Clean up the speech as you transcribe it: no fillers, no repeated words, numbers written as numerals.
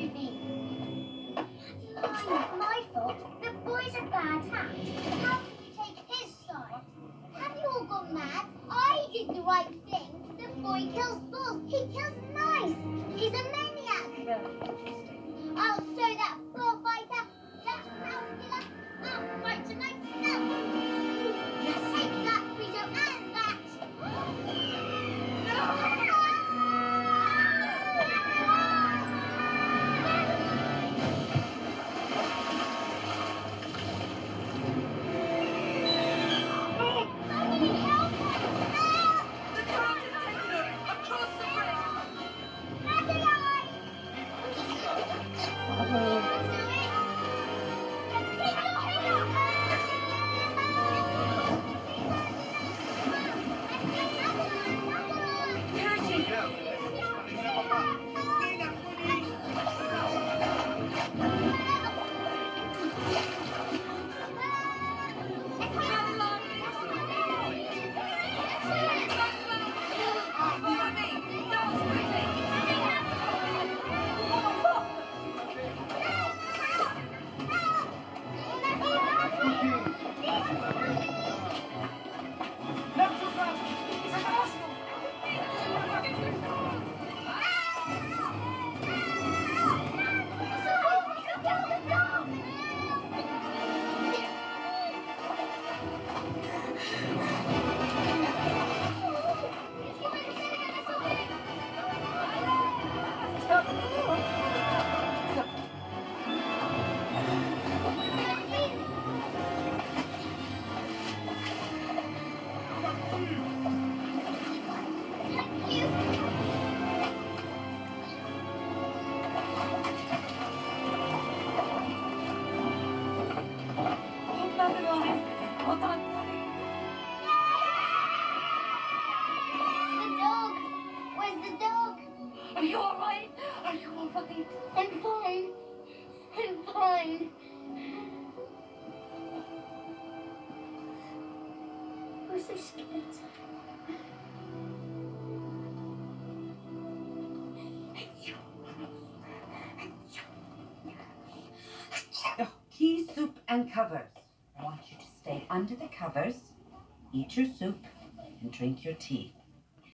movie. My fault. The boy's a bad hat. How can you take his side? Have you all gone mad? I did the right thing. The boy kills bulls. He kills mice. He's a maniac. Very interesting. I'll show that bullfighter. That's how killer. I'll fight to myself. Take that, Frito, and that. Somebody help! The crowd is taking her across the bridge. Happy eyes! Are you all right? Are you all right? I'm fine. I'm fine. I was so scared. Tea, soup, and covers. I want you to stay under the covers, eat your soup, and drink your tea.